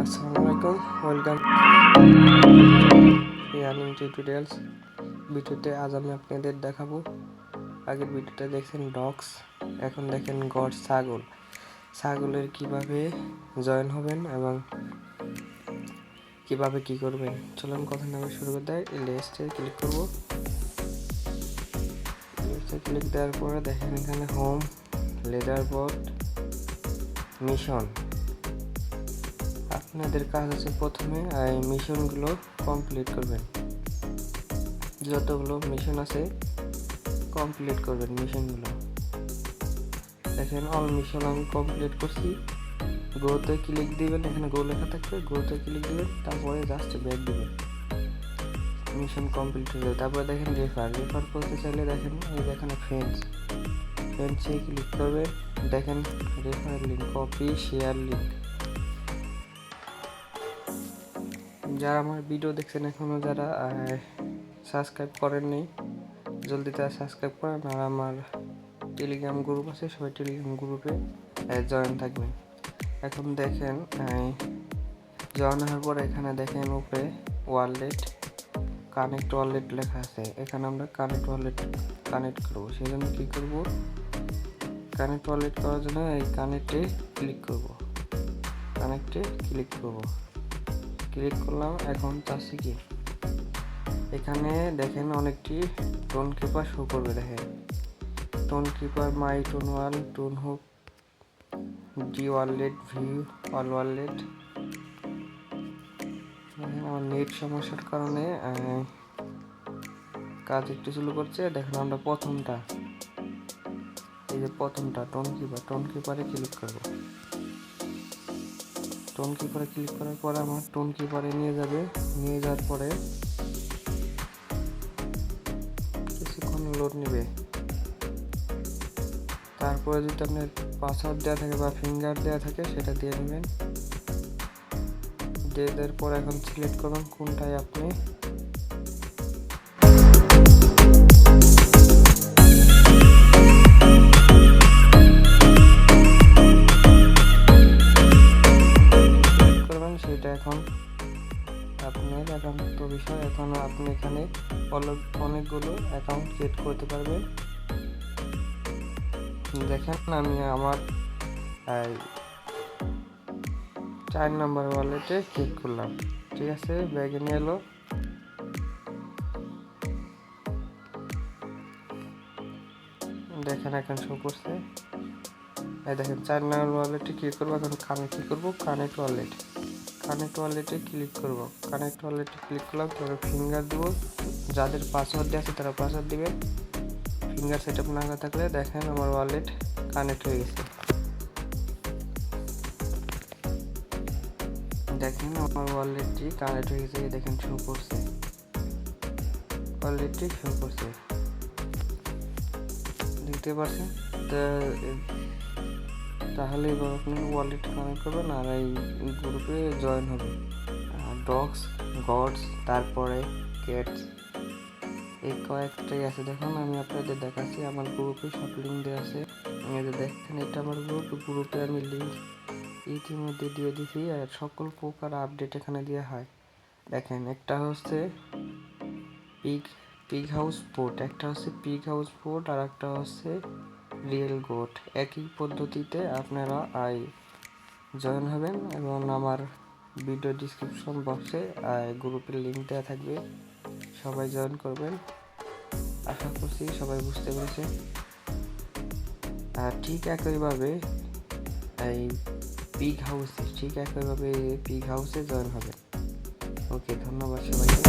আসসালামু আলাইকুম, welcome ইয়ানিং tutorials. ভিডিওতে আজ আমি আপনাদের দেখাবো, আগের ভিডিওতে দেখছেন ডগস, এখন দেখেন গড ছাগলের কিভাবে জয়েন হবেন এবং কিভাবে কি করবেন। চলুন কথা নামে শুরু করে দেয়। লিস্টে ক্লিক করব। লিস্টে ক্লিক দেওয়ার পরে দেখেন এখানে হোম, লেদারবোর্ড, মিশন। আপনাদের কাজ হচ্ছে প্রথমে এই মিশনগুলো কমপ্লিট করবেন। যতগুলো মিশন আছে কমপ্লিট করবেন মিশনগুলো। দেখেন অল মিশন আমি কমপ্লিট করছি। গোতে ক্লিক দিবেন, এখানে গো লেখা থাকবে, গোতে ক্লিক দিবেন, তারপরে জাস্ট ব্যাক দিবেন, মিশন কমপ্লিট হয়ে যাবে। তারপরে দেখেন রেফার করতে চাইলে দেখেন এই দেখেন ফ্রেন্ডসে ক্লিক করবেন। দেখেন refer link, copy share link. যারা আমার ভিডিও দেখছেন এখনও যারা সাবস্ক্রাইব করেননি, জলদি তারা সাবস্ক্রাইব করেন। আর আমার টেলিগ্রাম গ্রুপ আছে, সবাই টেলিগ্রাম গ্রুপে জয়েন থাকবেন। এখন দেখেন জয়েন হওয়ার পর এখানে দেখেন উপরে ওয়ালেট, কানেক্ট ওয়ালেট লেখা আছে। এখানে আমরা কানেক্ট ওয়ালেট কানেক্ট করবো। সেই জন্য কী করবো, কানেক্ট ওয়ালেট করার জন্য এই কানেক্টে ক্লিক করব। ক্লিক করলাম। এখন চাচ্ছি কি, এখানে দেখেন অনেকটি টোন কিপার শো করবে। দেখেন tone keeper, my tone wall, tone hook, D wallet, view all wallet. আমার নেট সমস্যার কারণে কাজ একটু স্লো করছে। দেখেন আমরা প্রথমটা, এই যে প্রথমটা টোন কিপারে ক্লিক করব। টোন কিপারে ক্লিক করার পরে আমার টোন কিপারে নিয়ে যাওয়ার পরে কিছুক্ষণ লোড নেবে। তারপরে যদি আপনার পাসওয়ার্ড দেওয়া থাকে বা ফিঙ্গার দেওয়া থাকে সেটা দিয়ে নেবেন। দিয়ে দেওয়ার পর এখন সিলেক্ট করবেন কোনটায় আপনি করবেন সেটা এখন আপনার একান্ত বিষয়। এখন আপনি এখানে অনেকগুলো অ্যাকাউন্ট ক্রিয়েট করতে পারবেন। দেখেন আমি আমার 4 নম্বর ওয়ালেটে ক্লিক করলাম। ঠিক আছে, ব্যাগে নিয়ে এলো। দেখেন এখন শো করছে। এই দেখেন 4 নম্বর ওয়ালেটে ক্লিক করবো। এখন কানেক্ট ওয়ালেটে ক্লিক করব। কানেক্ট ওয়ালেটে ক্লিক করলাম, তারপরে ফিঙ্গার দেবো। যাদের পাসওয়ার্ড দেওয়া আছে তারা পাসওয়ার্ড দিবেন। ফিঙ্গার সেট আপ না থাকলে দেখেন আমার ওয়ালেট কানেক্ট হয়ে গেছে। দেখেন আমার ওয়ালেটটি কানেক্ট হয়ে গেছে। দেখেন শো করছে, ওয়ালেটটি শো করছে, দেখতে পাচ্ছেন। তাহলে এবার আপনি ওয়ালেট কানেক্ট করবেন আর এই গ্রুপে জয়েন হবে। ডগস, গডস, তারপরে ক্যাটস, এই কয়েকটাই আছে। দেখুন আমি আপনাদের দেখাচ্ছি, আমার গ্রুপে সব লিঙ্ক দেওয়া আছে। দেখেন এটা আমার গ্রুপে আমি লিঙ্ক ইতিমধ্যে দিয়ে দিছি। আর সকল প্রকার আপডেট এখানে দেওয়া হয়। দেখেন একটা হচ্ছে পিগ হাউস পোর্ট, আর একটা হচ্ছে রিয়েল গোট। একই পদ্ধতিতে আপনারা জয়েন হবেন এবং আমার ভিডিও ডিসক্রিপশন বক্সে গ্রুপের লিঙ্ক দেওয়া থাকবে, সবাই জয়েন করবেন। আশা করছি সবাই বুঝতে পেরেছে। আর ঠিক একইভাবে পিগ হাউসে জয়েন হবে। ওকে, ধন্যবাদ সবাইকে।